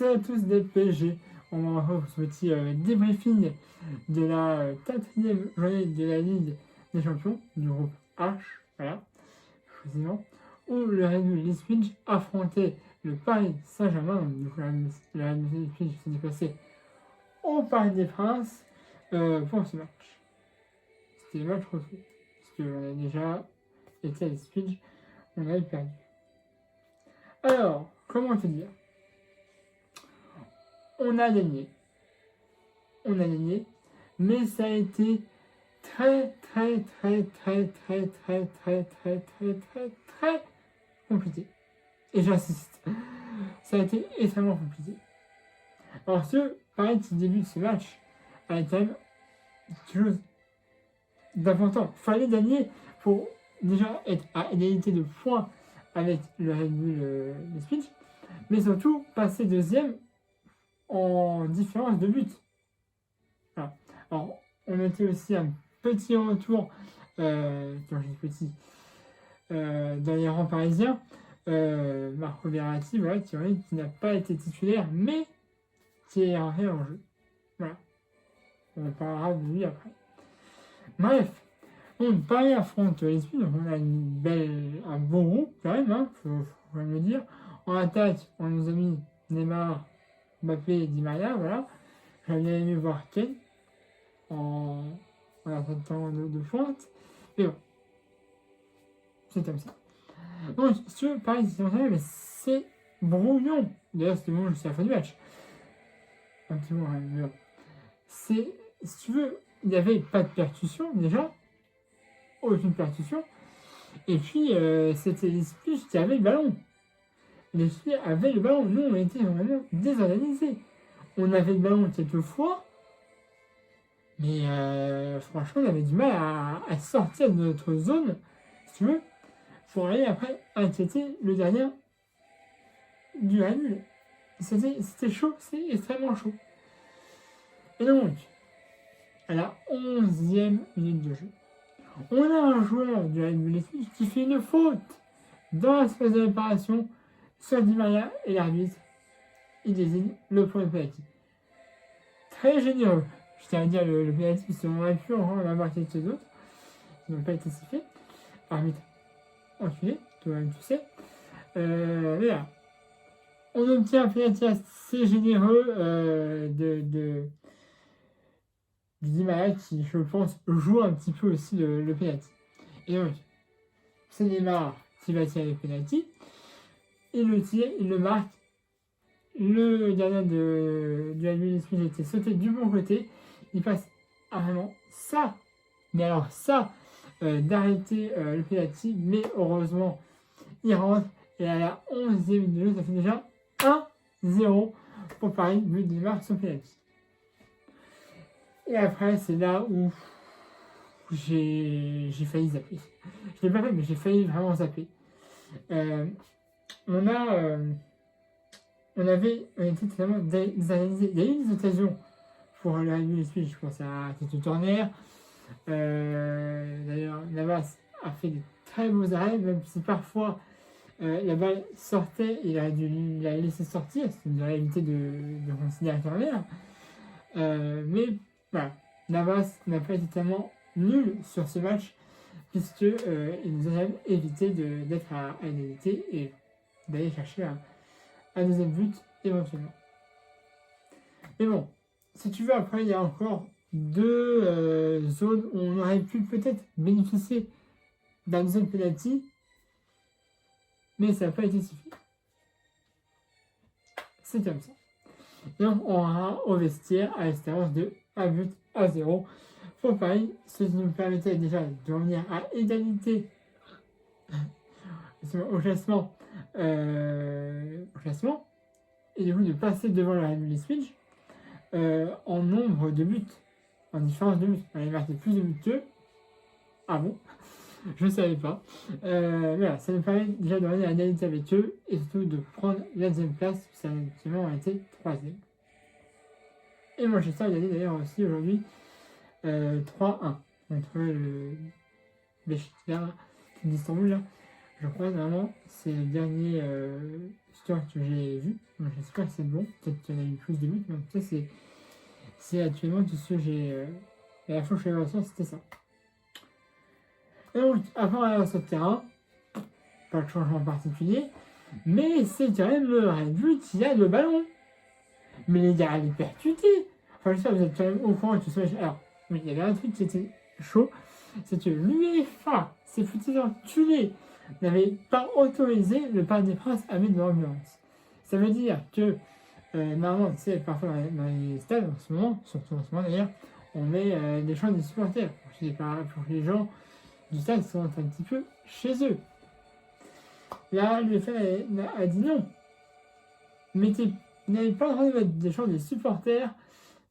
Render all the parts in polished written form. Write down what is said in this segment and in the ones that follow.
Salut à tous des PSG. On va revoir ce petit débriefing de la quatrième journée de la Ligue des Champions, du groupe H, voilà, précisément, où le Red Bull Leipzig affrontait le Paris Saint-Germain. Donc, du coup, le Red Bull Leipzig s'est déplacé au Parc des Princes pour ce match. C'était le match retour, parce qu'on a déjà été à Leipzig, on avait perdu. Alors, comment te dire? On a gagné, mais ça a été très compliqué. Et j'insiste, ça a été extrêmement compliqué. Alors pareil, qui débute ce match, a quand même quelque chose d'important. Fallait gagner pour déjà être à égalité de points avec le Red Bull Leipzig, mais surtout passer deuxième en différence de but. Voilà. Alors, on était aussi un petit retour, quand je dis petit, dans les rangs parisiens. Marco Verratti, voilà, qui n'a pas été titulaire, mais qui est rentré en jeu. Voilà. On parlera de lui après. Bref, donc Paris affronte l'Esprit, donc on a un bon groupe quand même, hein, faut quand même le dire. En attaque, on nous a mis Neymar, Mbappé et Di Maria, voilà. J'aurais bien aimé voir Ken en attaquant de pointe, mais bon, c'est comme ça. Donc, si tu veux, Paris, mais c'est brouillon. D'ailleurs, c'était bon jusqu'à la fin du match. Un petit mot, mais bon. Si tu veux, il n'y avait pas de percussion, déjà. Aucune percussion. Et puis, c'était l'esprit qui avait le ballon. L'esprit avait le ballon. Nous, on était vraiment désorganisés. On avait le ballon quelques fois, mais franchement, on avait du mal à sortir de notre zone, si tu veux, pour aller après inquiéter le gardien du Red Bull. C'était chaud, c'est extrêmement chaud. Et donc, à la 11e minute de jeu, on a un joueur du Red Bull Leipzig qui fait une faute dans l'espace de réparation sur Di Maria et l'arbitre. Il désigne le point de penalty. Très généreux. Je tiens à dire le penalty, parce qu'on aurait pu en avoir quelques autres qui n'ont pas été sifflés. Arbitre enculé, toi-même tu sais. Voilà. On obtient un penalty assez généreux de Di Maria qui, je pense, joue un petit peu aussi le penalty. Et donc, c'est Neymar qui va tirer le penalty. Il le tire, il le marque. Le gardien du Leipzig était sauté du bon côté. Il passe vraiment ça, mais alors ça, d'arrêter le penalty. Mais heureusement, il rentre. Et à la 11e minute, ça fait déjà 1-0 pour Paris, but de Neymar sur penalty. Et après, c'est là où j'ai failli zapper. Je l'ai pas fait, mais j'ai failli vraiment zapper. On était totalement désorganisé. Il y a eu des occasions pour le Red Bull Leipzig, je pense à Tito Turner. D'ailleurs, Navas a fait de très beaux arrêts, même si parfois la balle sortait, il a dû la laisser sortir, c'est une réalité de considérer Turner. Mais voilà, Navas n'a pas été tellement nul sur ce match, puisque il nous a même évité d'être à égalité et d'aller chercher un deuxième but éventuellement. Mais bon, si tu veux, après il y a encore deux zones où on aurait pu peut-être bénéficier d'un deuxième penalty, mais ça n'a pas été sifflé. C'est comme ça. Donc on aura au vestiaire à l'espérance de 1-0 pour Paris, ce qui nous permettait déjà de revenir à égalité au classement, et du coup de passer devant le Red Bull Leipzig en nombre de buts, en différence de buts. On avait marqué plus de buts qu'eux. Ah bon? Je ne savais pas. Voilà, ça nous permet déjà de revenir à égalité avec eux et surtout de prendre la deuxième place, puisque actuellement on a été troisième. Et Manchester a gagné d'ailleurs aussi aujourd'hui 3-1 contre le Beşiktaş d'Istanbul. Je crois normalement c'est le dernier score que j'ai vu. Bon, j'espère que c'est bon. Peut-être qu'il y en a eu plus de buts, mais en tout cas, c'est actuellement tout ce que j'ai. Et la fois que je suis allé c'était ça. Et donc, après, on arrive sur le terrain. Pas de changement particulier. Mais c'est quand même le Red Bull qui a le ballon. Mais les gars, elle est percutée. Enfin, je sais, vous êtes quand même au courant que tout ça. Alors, oui, il y avait un truc qui était chaud. C'est que l'UEFA, ces petits enculés, n'avait pas autorisé le Parc des Princes à mettre de l'ambulance. Ça veut dire que, normalement, tu sais, parfois dans les stades, en ce moment, surtout en ce moment d'ailleurs, on met des chants des supporters pour que les gens du stade sont un petit peu chez eux. Là, l'UEFA a dit non. Vous n'avez pas le droit de mettre des chants des supporters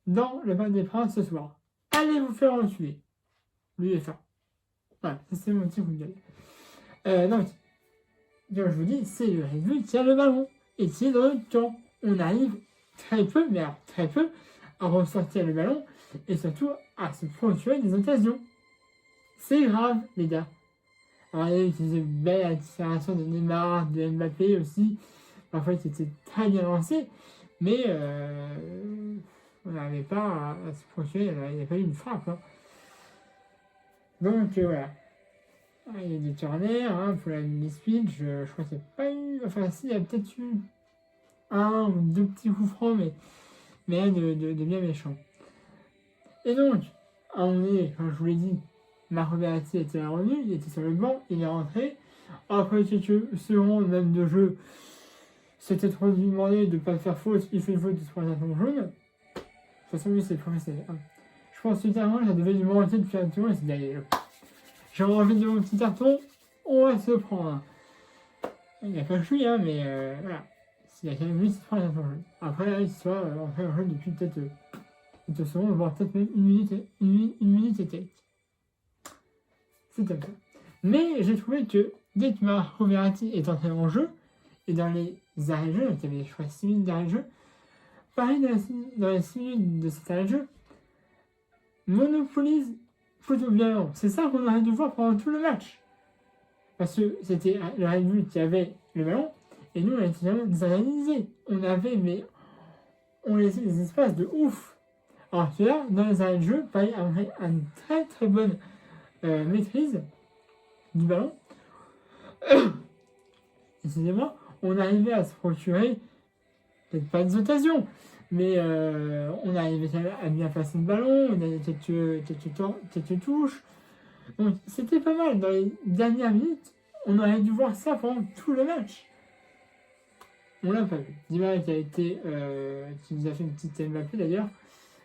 dans le Parc des Princes ce soir. Allez vous faire enculer. L'UEFA. Voilà, ça c'est mon petit coup de gueule. Donc, comme je vous dis, c'est le Red Bull qui a le ballon et qui est dans le camp. On arrive très peu, mais alors très peu, à ressortir le ballon et surtout à se procurer des occasions. C'est grave, les gars. Alors, il y a eu des belles accélérations de Neymar, de Mbappé aussi. Parfois, c'était très bien lancé, mais on n'arrivait pas à se procurer, il n'y a pas eu une frappe. Hein. Donc, voilà. Il y a des corners pour la mini-speed, je crois qu'il n'y a pas eu. Enfin, si, il y a peut-être eu un ou deux petits coups francs, mais rien de bien méchant. Et donc, à un moment donné, comme je vous l'ai dit, Marco Verratti était revenu, il était sur le banc, il est rentré. Après quelques secondes même de jeu, c'était trop demandé de ne pas faire faute, il fait une faute de 3 cartons jaunes. De toute façon, lui, c'est professionnel. Je pense que littéralement, ça devait lui manquer depuis un tour et c'est d'ailleurs. J'ai envie de mon petit carton, on va se prendre. Il n'y a pas que lui, mais voilà. S'il y a quand même lui, c'est 3 cartons jaunes. Après, là, il soit entré en jeu depuis peut-être 2 secondes, voire peut-être même une minute et quelques. C'est comme ça. Mais j'ai trouvé que dès que Marco Verratti est entré en jeu, et dans les arrêts de jeu, donc il y avait, je crois, 6 minutes d'arrêt de jeu, pareil dans les 6 minutes de cet arrêt de jeu, monopolise plutôt bien. C'est ça qu'on aurait dû voir pendant tout le match. Parce que c'était le Red Bull qui avait le ballon, et nous, on était vraiment désorganisés. On laissait des espaces de ouf. Alors que là, dans les arrêts de jeu, pareil, avec une très très bonne maîtrise du ballon, excusez-moi, on arrivait à se procurer, peut-être pas des occasions, mais on arrivait à bien passer le ballon, on avait quelques touches. Donc c'était pas mal. Dans les dernières minutes, on aurait dû voir ça pendant tout le match. On l'a pas vu. Dybala qui nous a fait une petite Mbappé d'ailleurs,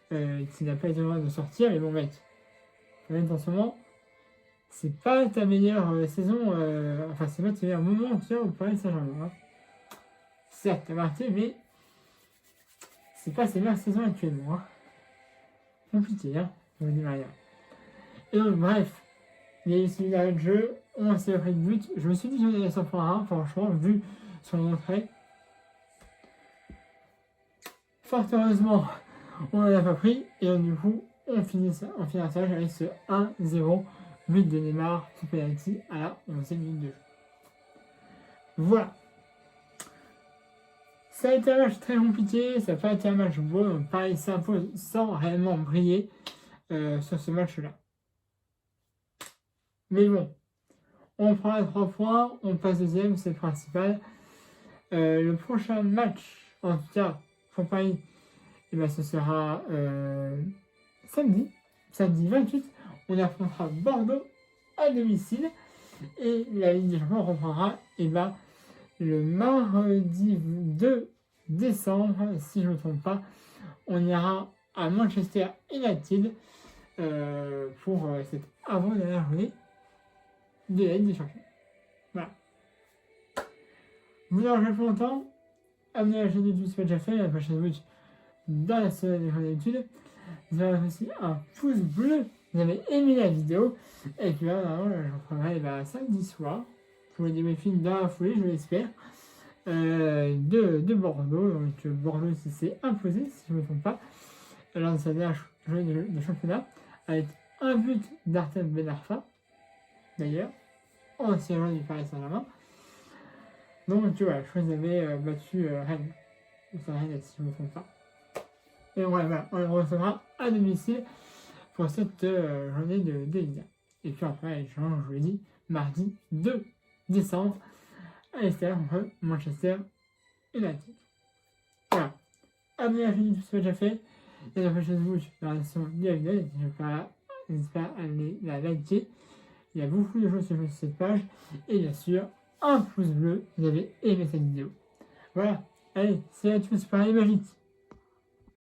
qui n'a pas été loin de sortir, mais bon mec, même en ce moment, c'est pas ta meilleure saison, enfin c'est pas ton meilleur moment en tout cas au Paris Saint-Germain. Hein. Certes, t'as marqué, mais c'est pas ses meilleures saisons actuellement. Hein. Compliqué, hein, on dit rien. Et donc bref, il y a eu celui d'arrêt de jeu, on s'est pris de but. Je me suis dit que j'en allais s'en prendre un, franchement, vu son entrée. Fort heureusement, on n'en a pas pris, et donc, du coup, on finit un stage avec ce 1-0, but de Neymar, tout penalty à la 11e minute de jeu. Voilà. Ça a été un match très compliqué, ça n'a pas été un match beau, donc Paris s'impose sans réellement briller sur ce match-là. Mais bon, on prend les 3 points, on passe deuxième, c'est le principal. Le prochain match, en tout cas pour Paris, et ben ce sera samedi 28, on affrontera Bordeaux à domicile et la Ligue des Champions reprendra le mardi 2 décembre, si je ne me trompe pas. On ira à Manchester United pour cette avant-dernière journée de la Ligue des Champions. Voilà. Vous n'aurez pas longtemps. Abonnez-vous à la chaîne YouTube si ce n'est pas déjà fait, la page Facebook dans la semaine des journées d'études. Vous avez aussi un pouce bleu, vous avez aimé la vidéo. Et puis là, je reprendrai samedi soir pour les débriefings dans la foulée, je l'espère, de Bordeaux. Donc Bordeaux qui s'est imposé, si je ne me trompe pas, lors de sa dernière journée de championnat, avec un but d'Artem Ben Arfa, d'ailleurs, ancien joueur du Paris Saint-Germain. Donc, tu vois, je crois qu'ils avaient battu Rennes. C'est Rennes, si je ne me trompe pas. Et voilà, on les recevra à domicile pour cette journée de Ligue 1. Et puis après, ils changent jeudi, mardi 2 décembre, à l'extérieur contre Manchester United. Voilà. Abonnez à la chaîne YouTube si ce n'est déjà fait. Et la page Facebook dans la section de la vidéo. N'hésitez pas à aller la liker. Il y a beaucoup de choses sur cette page. Et bien sûr, un pouce bleu si vous avez aimé cette vidéo. Voilà. Allez, c'est la super magique.